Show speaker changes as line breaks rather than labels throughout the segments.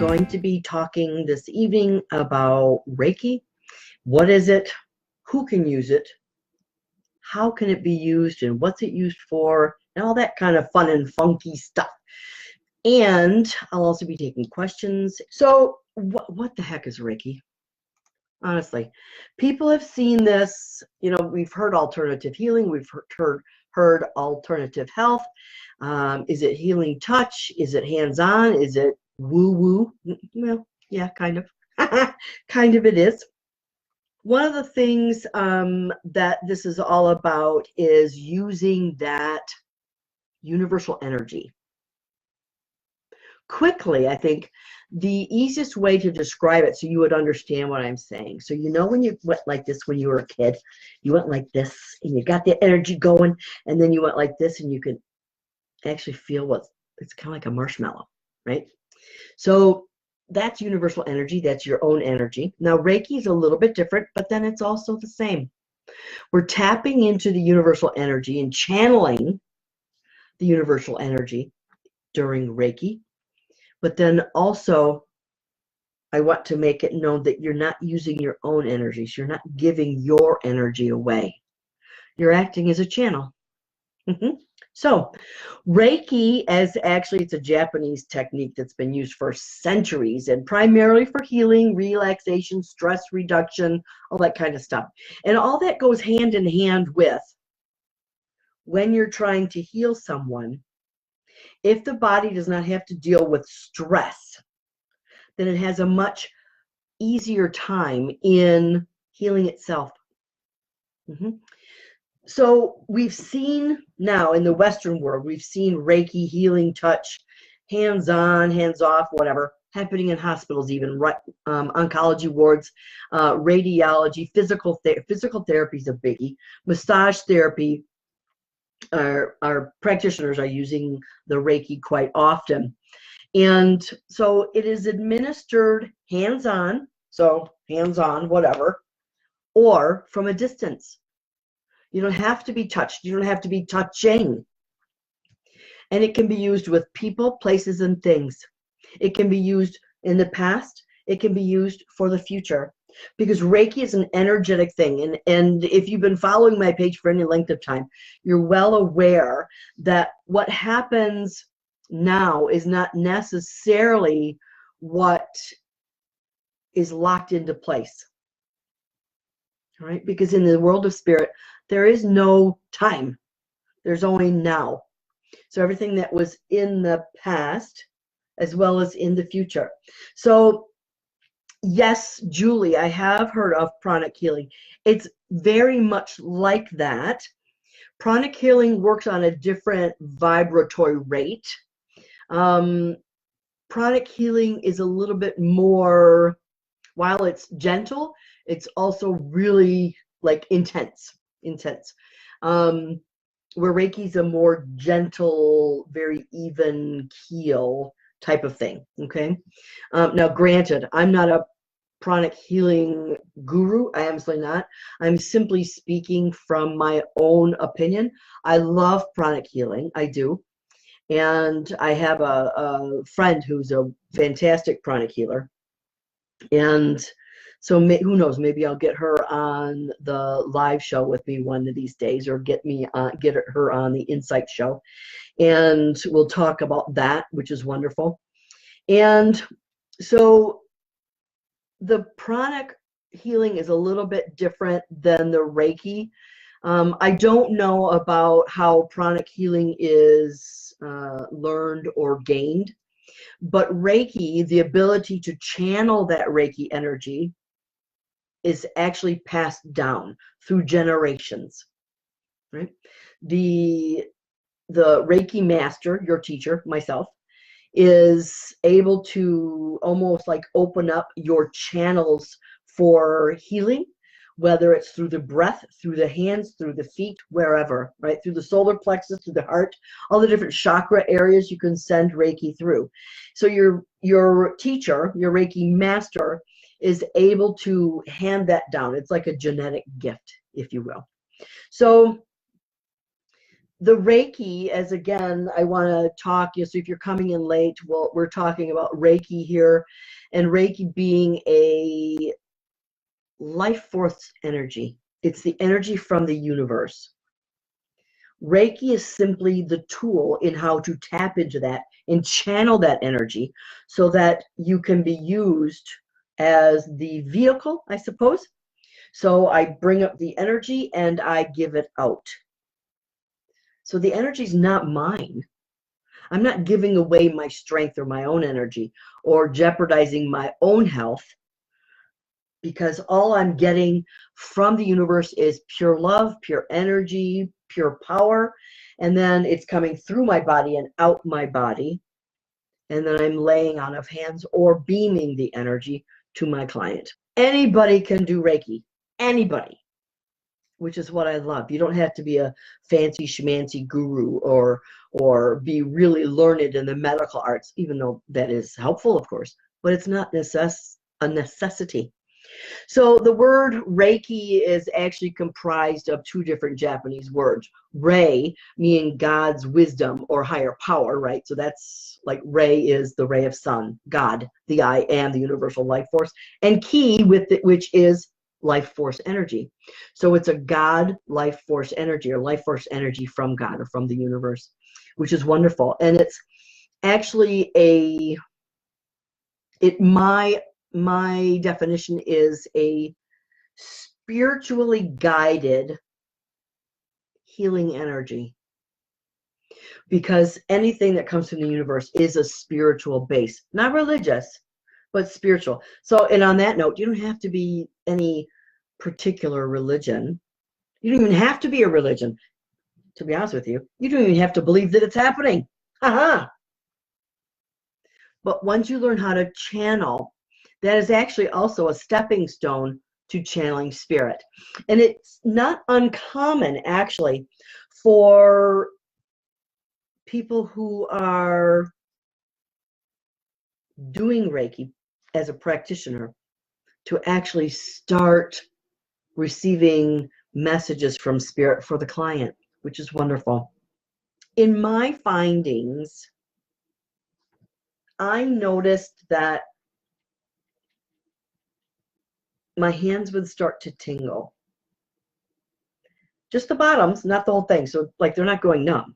going to be talking this evening about Reiki. What is it? Who can use it? How can it be used? And what's it used for? And all that kind of fun and funky stuff. And I'll also be taking questions. So what the heck is Reiki? Honestly, people have seen this. You know, we've heard alternative healing. We've heard alternative health. Is it healing touch? Is it hands-on? Is it woo-woo? Well, yeah, kind of. Kind of it is. One of the things that this is all about is using that universal energy. Quickly, I think the easiest way to describe it so you would understand what I'm saying. So you know when you went like this when you were a kid, you went like this and you got the energy going, and then you went like this and you could actually feel it's kind of like a marshmallow, right? So that's universal energy. That's your own energy. Now Reiki is a little bit different, but then it's also the same. We're tapping into the universal energy and channeling the universal energy during Reiki. But then also, I want to make it known that you're not using your own energies. You're not giving your energy away. You're acting as a channel. So, Reiki, it's a Japanese technique that's been used for centuries and primarily for healing, relaxation, stress reduction, all that kind of stuff. And all that goes hand in hand with when you're trying to heal someone. If the body does not have to deal with stress, then it has a much easier time in healing itself. So we've seen now in the Western world, we've seen Reiki, healing, touch, hands-on, hands-off, whatever, happening in hospitals even, oncology wards, radiology, physical therapy is a biggie, massage therapy. Our practitioners are using the Reiki quite often. And so it is administered hands-on, so hands-on, whatever, or from a distance. You don't have to be touched. You don't have to be touching. And it can be used with people, places, and things. It can be used in the past. It can be used for the future. Because Reiki is an energetic thing. And if you've been following my page for any length of time, you're well aware that what happens now is not necessarily what is locked into place. All right? Because in the world of spirit, there is no time. There's only now. So everything that was in the past as well as in the future. So yes, Julie, I have heard of pranic healing. It's very much like that. Pranic healing works on a different vibratory rate. Pranic healing is a little bit more, while it's gentle, it's also really like intense. Where Reiki is a more gentle, very even keel type of thing. Okay. Now, granted, I'm not a pranic healing guru. I am absolutely not. I'm simply speaking from my own opinion. I love pranic healing. I do. And I have a friend who's a fantastic pranic healer. And so who knows, maybe I'll get her on the live show with me one of these days, or get her on the Insight show. And we'll talk about that, which is wonderful. And so the pranic healing is a little bit different than the Reiki. I don't know about how pranic healing is learned or gained, but Reiki, the ability to channel that Reiki energy, is actually passed down through generations, right? The Reiki master, your teacher, myself, is able to almost like open up your channels for healing, whether it's through the breath, through the hands, through the feet, wherever, right? Through the solar plexus, through the heart, all the different chakra areas you can send Reiki through. So your teacher, your Reiki master, is able to hand that down. It's like a genetic gift, if you will. So the Reiki, as again, I want to talk, so if you're coming in late, well, we're talking about Reiki here, and Reiki being a life force energy. It's the energy from the universe. Reiki is simply the tool in how to tap into that and channel that energy so that you can be used as the vehicle, I suppose. So I bring up the energy and I give it out. So the energy is not mine. I'm not giving away my strength or my own energy or jeopardizing my own health, because all I'm getting from the universe is pure love, pure energy, pure power. And then it's coming through my body and out my body. And then I'm laying on of hands or beaming the energy to my client. Anybody can do Reiki. Anybody. Which is what I love. You don't have to be a fancy schmancy guru or be really learned in the medical arts, even though that is helpful, of course, but it's not a necessity. So the word Reiki is actually comprised of two different Japanese words. Rei, meaning God's wisdom or higher power, right? So that's like Rei is the ray of sun, God, the I am, the universal life force, and Ki, which is life force energy. So it's a God life force energy, or life force energy from God or from the universe, which is wonderful. And it's actually my definition is a spiritually guided healing energy, because anything that comes from the universe is a spiritual base, not religious, but spiritual. So, and on that note, you don't have to be any particular religion. You don't even have to be a religion, to be honest with you. You don't even have to believe that it's happening. Haha. But once you learn how to channel, that is actually also a stepping stone to channeling spirit. And it's not uncommon, actually, for people who are doing Reiki as a practitioner to actually start receiving messages from spirit for the client, which is wonderful. In my findings, I noticed that my hands would start to tingle. Just the bottoms, not the whole thing. So like they're not going numb.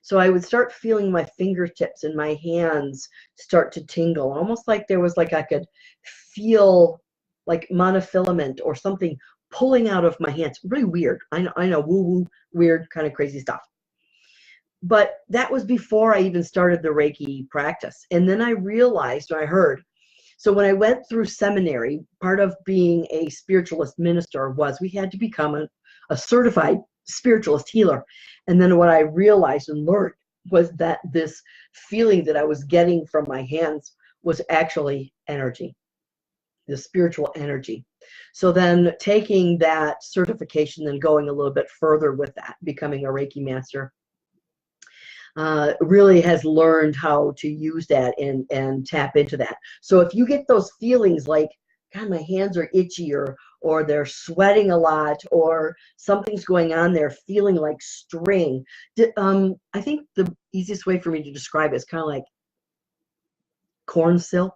So I would start feeling my fingertips and my hands start to tingle, almost like there was like I could feel like monofilament or something pulling out of my hands. Really weird. I know, woo-woo, weird, kind of crazy stuff. But that was before I even started the Reiki practice. And then I realized, or I heard, so when I went through seminary, part of being a spiritualist minister was we had to become a certified spiritualist healer. And then what I realized and learned was that this feeling that I was getting from my hands was actually energy, the spiritual energy. So then taking that certification and going a little bit further with that, becoming a Reiki master, really has learned how to use that and tap into that. So if you get those feelings like, God, my hands are itchy, or they're sweating a lot, or something's going on there, feeling like string. I think the easiest way for me to describe it is kind of like corn silk.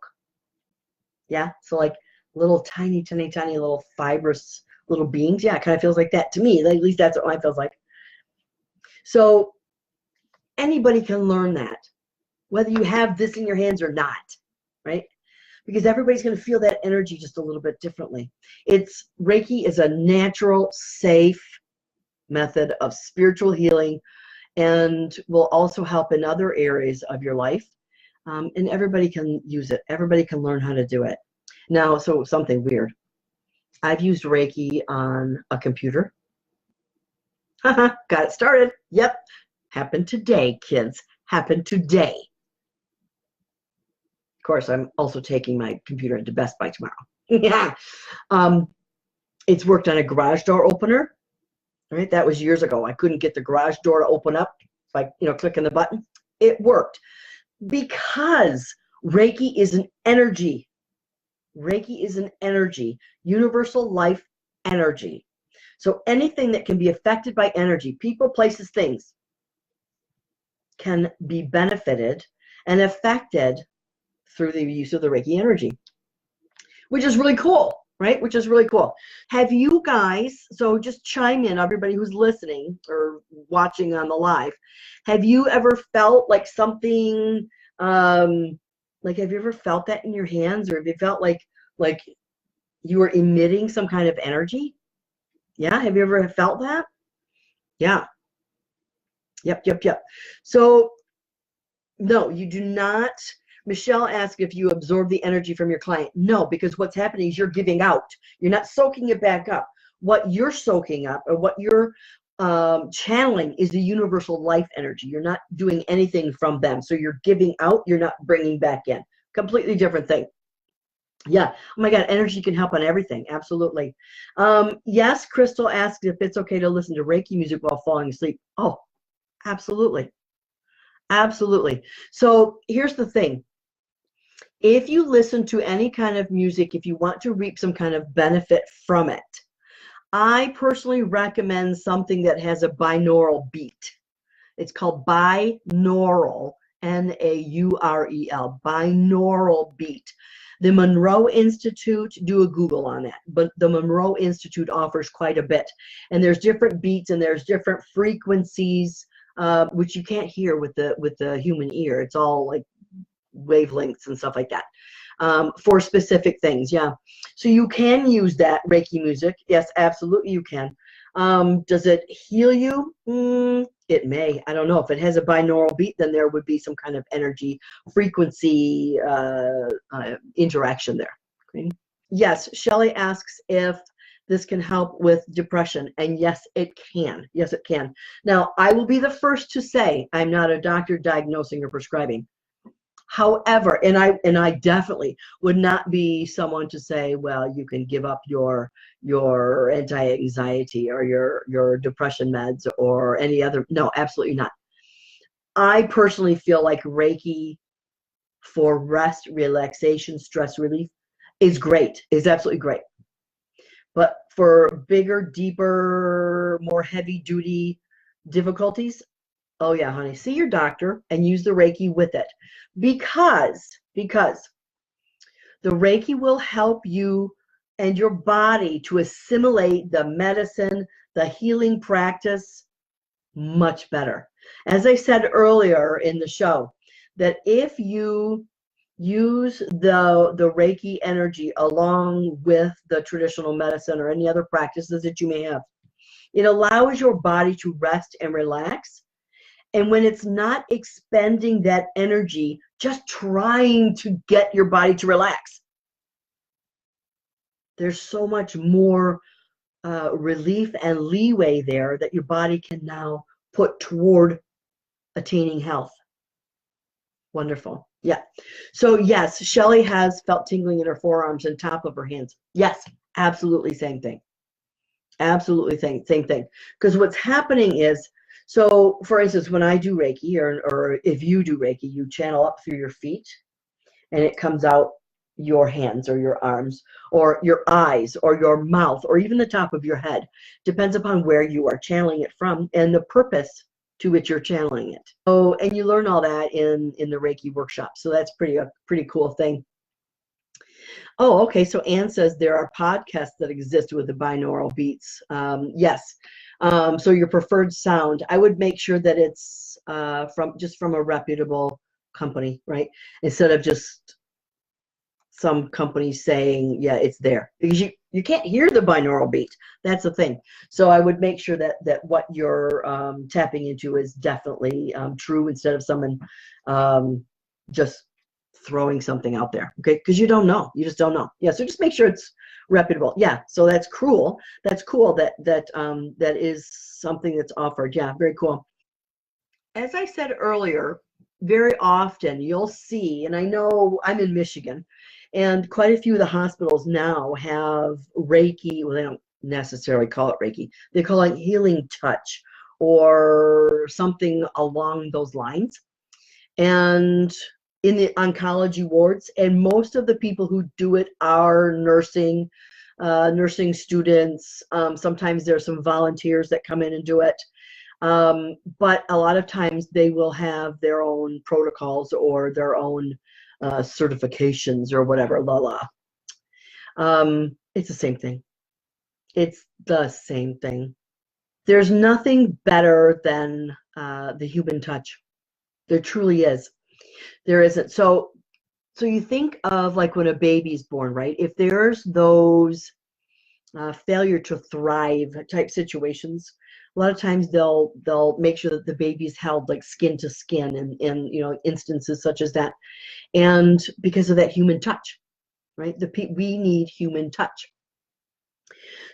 Yeah, so like little tiny little fibrous little beings. Yeah, it kind of feels like that to me. At least that's what mine feels like. So anybody can learn that, whether you have this in your hands or not, right? Because everybody's going to feel that energy just a little bit differently. Reiki is a natural, safe method of spiritual healing and will also help in other areas of your life. And everybody can use it. Everybody can learn how to do it. Now, so something weird. I've used Reiki on a computer. Got it started. Yep. Happened today, kids. Happened today. Of course, I'm also taking my computer into Best Buy tomorrow. Yeah. It's worked on a garage door opener. Right? That was years ago. I couldn't get the garage door to open up by clicking the button. It worked because Reiki is an energy. Reiki is an energy, universal life energy. So anything that can be affected by energy, people, places, things, can be benefited and affected through the use of the Reiki energy, which is really cool, right? Which is really cool. Have you guys, so just chime in, everybody who's listening or watching on the live, have you ever felt like something, like have you ever felt that in your hands, or have you felt like you were emitting some kind of energy? Yeah, have you ever felt that? Yeah. Yep. So, no, you do not. Michelle asked if you absorb the energy from your client. No, because what's happening is you're giving out. You're not soaking it back up. What you're soaking up or what you're channeling is the universal life energy. You're not doing anything from them. So you're giving out. You're not bringing back in. Completely different thing. Yeah. Oh my God, energy can help on everything. Absolutely. Yes, Crystal asked if it's okay to listen to Reiki music while falling asleep. Oh, absolutely. Absolutely. So here's the thing. If you listen to any kind of music, if you want to reap some kind of benefit from it, I personally recommend something that has a binaural beat. It's called binaural, N-A-U-R-E-L, binaural beat. The Monroe Institute, do a Google on that, but the Monroe Institute offers quite a bit. And there's different beats and there's different frequencies, which you can't hear with the human ear. It's all like wavelengths and stuff like that, for specific things. Yeah, so you can use that Reiki music. Yes, absolutely you can. Does it heal you? It may. I don't know. If it has a binaural beat, then there would be some kind of energy frequency interaction there. Okay. Yes, Shelley asks if this can help with depression, and yes, it can. Yes, it can. Now, I will be the first to say I'm not a doctor diagnosing or prescribing. However, and I definitely would not be someone to say, well, you can give up your anti-anxiety or your depression meds or any other. No, absolutely not. I personally feel like Reiki for rest, relaxation, stress relief is great, is absolutely great. But for bigger, deeper, more heavy duty difficulties, oh yeah, honey, see your doctor and use the Reiki with it, because the Reiki will help you and your body to assimilate the medicine, the healing practice much better. As I said earlier in the show, that if you use the Reiki energy along with the traditional medicine or any other practices that you may have, it allows your body to rest and relax. And when it's not expending that energy, just trying to get your body to relax, there's so much more relief and leeway there that your body can now put toward attaining health. Wonderful. Yeah. So yes, Shelley has felt tingling in her forearms and top of her hands. Yes, absolutely same thing. Absolutely same thing. Because what's happening is, so for instance, when I do Reiki, or if you do Reiki, you channel up through your feet and it comes out your hands or your arms or your eyes or your mouth or even the top of your head. Depends upon where you are channeling it from and the purpose to which you're channeling it. So, and you learn all that in the Reiki workshop. So that's a pretty cool thing. Oh, okay. So Anne says there are podcasts that exist with the binaural beats. Yes. So your preferred sound, I would make sure that it's from a reputable company, right? Instead of just some company saying, yeah, it's there, because you can't hear the binaural beat. That's the thing. So I would make sure that what you're tapping into is definitely true, instead of someone just throwing something out there. Okay, because you don't know. You just don't know. Yeah. So just make sure it's reputable. Yeah. So that's cool. That's cool. That is something that's offered. Yeah. Very cool. As I said earlier, very often you'll see, and I know I'm in Michigan, and quite a few of the hospitals now have Reiki. Well, they don't necessarily call it Reiki. They call it healing touch or something along those lines. And in the oncology wards, and most of the people who do it are nursing students. Sometimes there's some volunteers that come in and do it. But a lot of times they will have their own protocols or their own certifications or whatever, la la. It's the same thing. It's the same thing. There's nothing better than the human touch. There truly is. There isn't. So you think of like when a baby's born, right? If there's those failure to thrive type situations, a lot of times they'll make sure that the baby's held like skin to skin in instances such as that, and because of that human touch, right? We need human touch.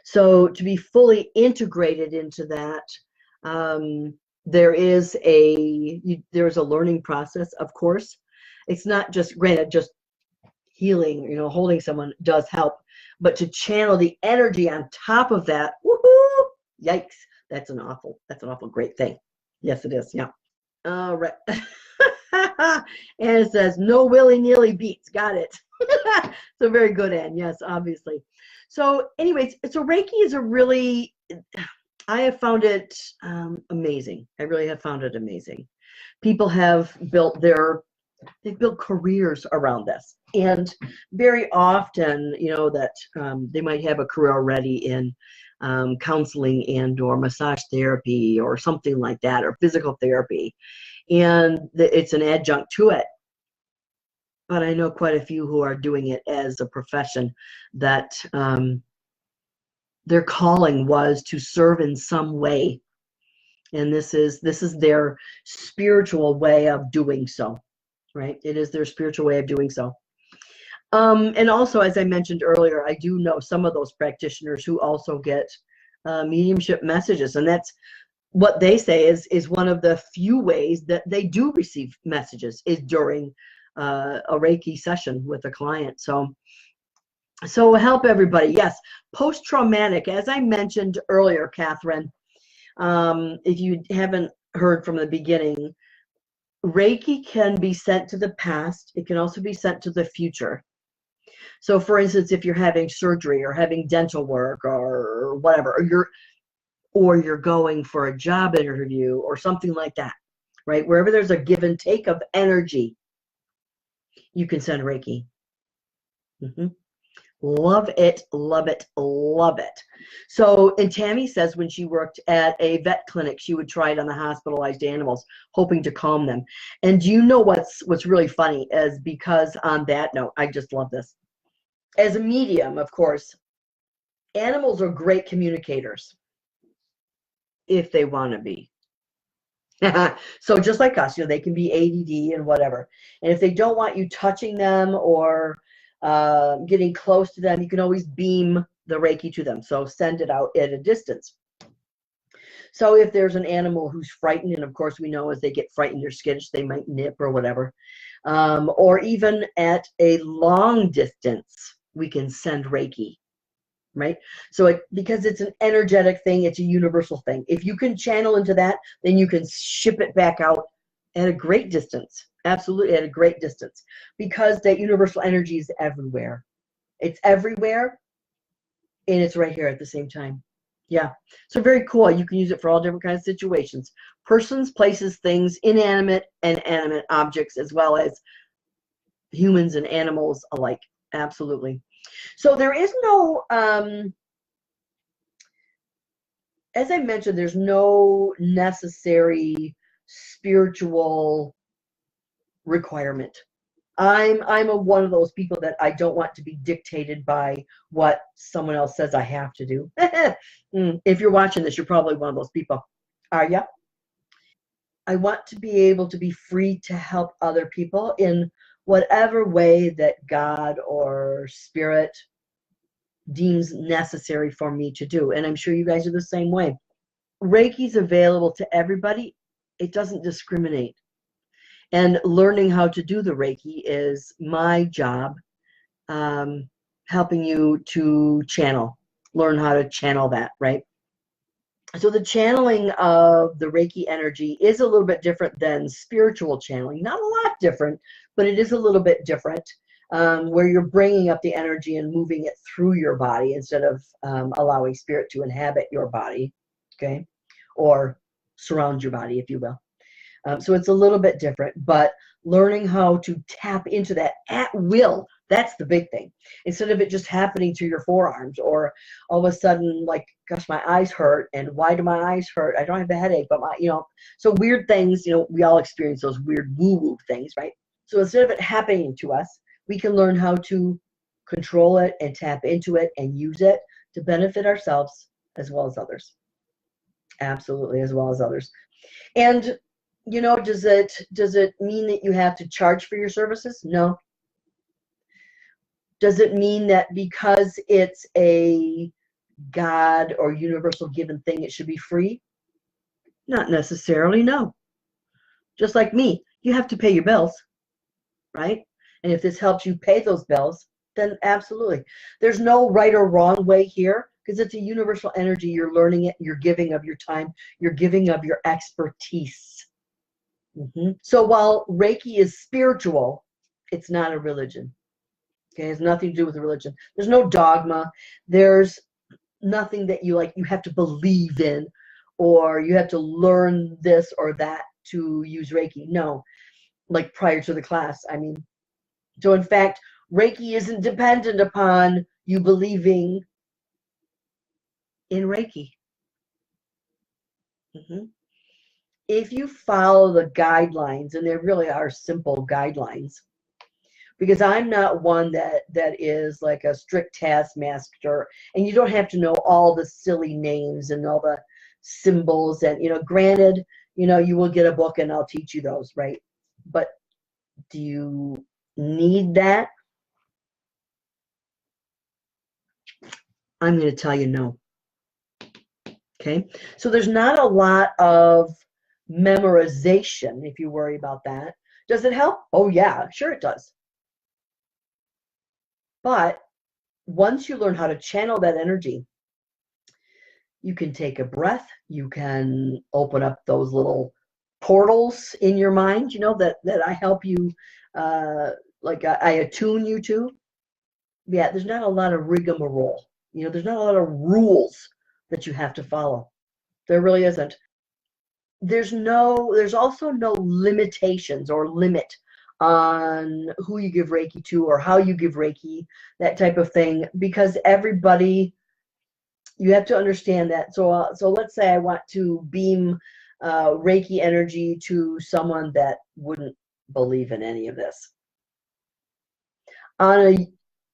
So to be fully integrated into that, there's a learning process, of course. It's not just, granted, just healing, holding someone does help, but to channel the energy on top of that, woohoo, yikes, that's an awful great thing. Yes, it is. Yeah. All right. And it says no willy-nilly beats. Got it. So very good, Anne. Yes, obviously. So anyways, so Reiki is I have found it amazing. I really have found it amazing. People have they've built careers around this. And very often, that they might have a career already in counseling and or massage therapy or something like that, or physical therapy. And it's an adjunct to it. But I know quite a few who are doing it as a profession that their calling was to serve in some way. And this is their spiritual way of doing so, right? It is their spiritual way of doing so. And also, as I mentioned earlier, I do know some of those practitioners who also get mediumship messages, and that's what they say is one of the few ways that they do receive messages is during a Reiki session with a client. So help everybody. Yes, post-traumatic, as I mentioned earlier, Catherine, if you haven't heard from the beginning, Reiki can be sent to the past. It can also be sent to the future. So for instance, if you're having surgery or having dental work or whatever, or you're going for a job interview or something like that, right? Wherever there's a give and take of energy, you can send Reiki. Love it, love it, love it. So, and Tammy says when she worked at a vet clinic, she would try it on the hospitalized animals, hoping to calm them. And do you know what's really funny is, because on that note, I just love this. As a medium, of course, animals are great communicators if they want to be. So just like us, they can be ADD and whatever. And if they don't want you touching them or getting close to them, you can always beam the Reiki to them. So send it out at a distance. So if there's an animal who's frightened, and of course we know as they get frightened, they're skittish, they might nip or whatever, or even at a long distance, we can send Reiki, right? So because it's an energetic thing, it's a universal thing. If you can channel into that, then you can ship it back out at a great distance. Absolutely, at a great distance, because that universal energy is everywhere. It's everywhere, and it's right here at the same time. Yeah, so very cool. You can use it for all different kinds of situations. Persons, places, things, inanimate and animate objects, as well as humans and animals alike. Absolutely. So there is no, as I mentioned, there's no necessary spiritual requirement. I'm one of those people that I don't want to be dictated by what someone else says I have to do. If you're watching this, you're probably one of those people. Are you? I want to be able to be free to help other people in whatever way that God or spirit deems necessary for me to do. And I'm sure you guys are the same way. Reiki's available to everybody. It doesn't discriminate. And learning how to do the Reiki is my job, helping you to learn how to channel that, right? So the channeling of the Reiki energy is a little bit different than spiritual channeling. Not a lot different, but it is a little bit different, where you're bringing up the energy and moving it through your body instead of allowing spirit to inhabit your body, okay? Or surround your body, if you will. So it's a little bit different, but learning how to tap into that at will, that's the big thing. Instead of it just happening to your forearms, or all of a sudden, like, gosh, my eyes hurt, and why do my eyes hurt? I don't have a headache, but so weird things, we all experience those weird woo-woo things, right? So instead of it happening to us, we can learn how to control it and tap into it and use it to benefit ourselves as well as others. Absolutely, as well as others. And does it mean that you have to charge for your services? No. Does it mean that because it's a God or universal given thing, it should be free? Not necessarily, no. Just like me, you have to pay your bills, right? And if this helps you pay those bills, then absolutely. There's no right or wrong way here, because it's a universal energy. You're learning it, you're giving of your time, you're giving of your expertise. So while Reiki is spiritual, it's not a religion. Okay, it has nothing to do with a religion. There's no dogma. There's nothing that you have to believe in, or you have to learn this or that to use Reiki. No, like prior to the class. So in fact, Reiki isn't dependent upon you believing in Reiki. If you follow the guidelines, and there really are simple guidelines, because I'm not one that is like a strict taskmaster, and you don't have to know all the silly names and all the symbols, and granted, you will get a book and I'll teach you those, right? But do you need that? I'm going to tell you no. Okay, so there's not a lot of memorization if you worry about that. Does it help? Oh yeah, sure it does. But once you learn how to channel that energy, you can take a breath, you can open up those little portals in your mind, that I help you, I attune you to. Yeah, there's not a lot of rigmarole. There's not a lot of rules that you have to follow. There really isn't. There's also no limitations or limit on who you give Reiki to or how you give Reiki, that type of thing, because everybody, you have to understand that. So let's say I want to beam Reiki energy to someone that wouldn't believe in any of this. On a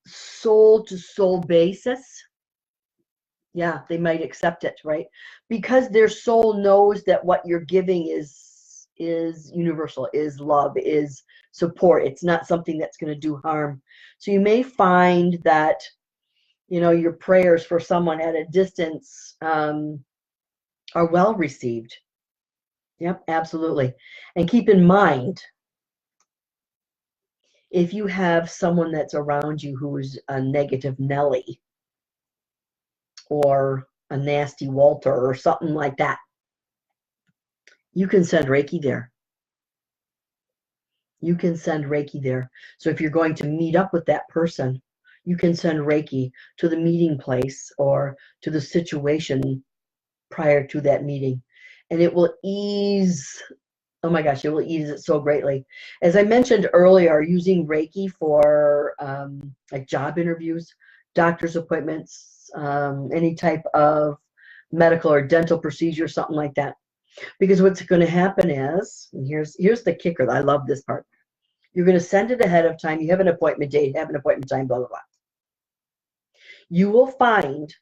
soul-to-soul basis, yeah, they might accept it, right? Because their soul knows that what you're giving is universal, is love, is support. It's not something that's going to do harm. So you may find that, your prayers for someone at a distance are well received. Yep, absolutely. And keep in mind, if you have someone that's around you who is a negative Nelly, or a nasty Walter, or something like that, you can send Reiki there. You can send Reiki there. So if you're going to meet up with that person, you can send Reiki to the meeting place or to the situation prior to that meeting. And it will ease, oh my gosh, it will ease it so greatly. As I mentioned earlier, using Reiki for like job interviews, doctor's appointments, any type of medical or dental procedure, something like that. Because what's going to happen is, and here's the kicker, I love this part. You're going to send it ahead of time. You have an appointment date, have an appointment time, blah, blah, blah. You will find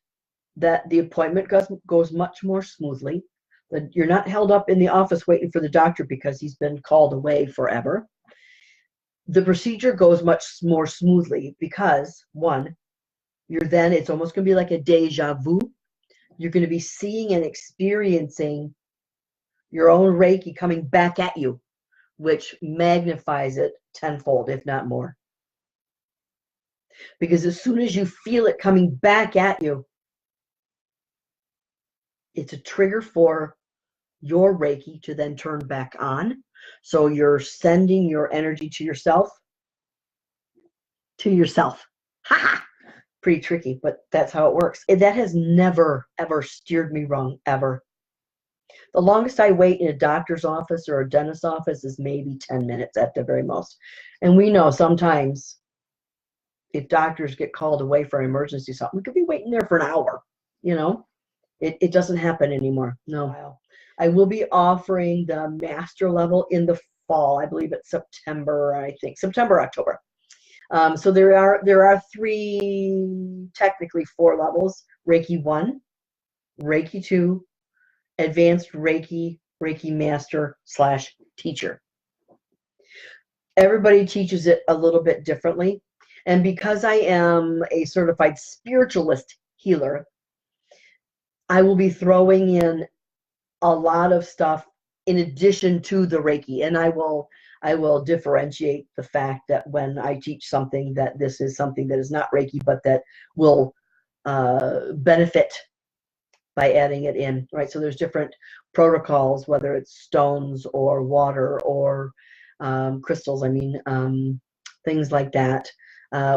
that the appointment goes much more smoothly. That you're not held up in the office waiting for the doctor because he's been called away forever. The procedure goes much more smoothly because, one, it's almost going to be like a deja vu. You're going to be seeing and experiencing your own Reiki coming back at you, which magnifies it tenfold, if not more. Because as soon as you feel it coming back at you, it's a trigger for your Reiki to then turn back on. So you're sending your energy to yourself. Ha! Pretty tricky, but that's how it works. That has never, ever steered me wrong, ever. The longest I wait in a doctor's office or a dentist's office is maybe 10 minutes at the very most. And we know sometimes if doctors get called away for an emergency or something, we could be waiting there for an hour, you know? It doesn't happen anymore. No. I will be offering the master level in the fall. I believe it's September, October. So there are technically four levels: Reiki 1, Reiki 2, Advanced Reiki, Reiki Master / Teacher. Everybody teaches it a little bit differently. And because I am a certified spiritualist healer, I will be throwing in a lot of stuff in addition to the Reiki. And I will differentiate the fact that when I teach something, that this is something that is not Reiki, but that will benefit by adding it in, right? So there's different protocols, whether it's stones or water or crystals, things like that,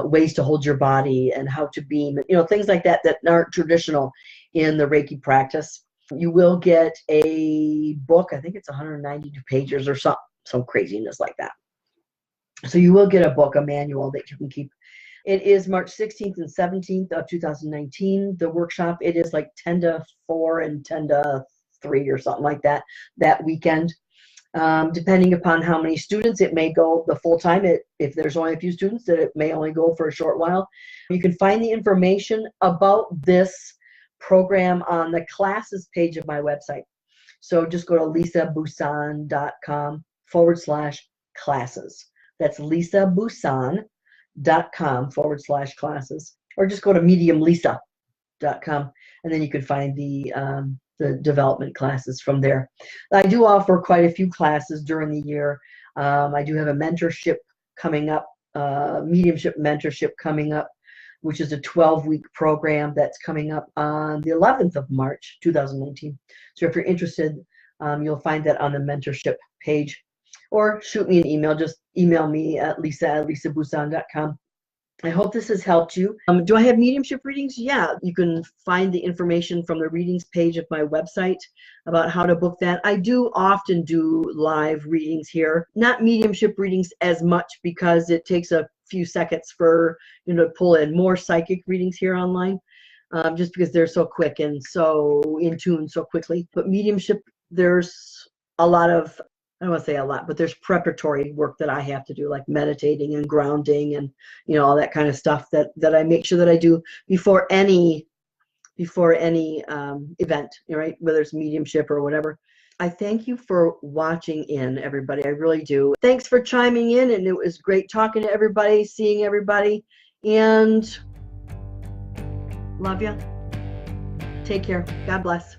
ways to hold your body and how to beam, things like that that aren't traditional in the Reiki practice. You will get a book, I think it's 192 pages or some craziness like that. So you will get a book, a manual that you can keep. It is March 16th and 17th of 2019, the workshop. It is like 10 to 4 and 10 to 3 or something like that weekend. Depending upon how many students, it may go the full time. If there's only a few students, that it may only go for a short while. You can find the information about this program on the classes page of my website. So just go to lisabousson.com /classes. That's lisabousson.com /classes. Or just go to mediumlisa.com, and then you can find the development classes from there. I do offer quite a few classes during the year. I do have a mentorship coming up, mediumship mentorship coming up, which is a 12-week program that's coming up on the 11th of March, 2019. So if you're interested, you'll find that on the mentorship page, or shoot me an email. Just email me at lisa@lisabousson.com. I hope this has helped you. Do I have mediumship readings? Yeah, you can find the information from the readings page of my website about how to book that. I do often do live readings here, not mediumship readings as much because it takes a few seconds for to pull in more psychic readings here online, just because they're so quick and so in tune so quickly. But mediumship, there's a lot of, I don't want to say a lot, but there's preparatory work that I have to do, like meditating and grounding and all that kind of stuff that I make sure that I do before any event, right? Whether it's mediumship or whatever. I thank you for watching in, everybody. I really do. Thanks for chiming in, and it was great talking to everybody, seeing everybody, and love you. Take care. God bless.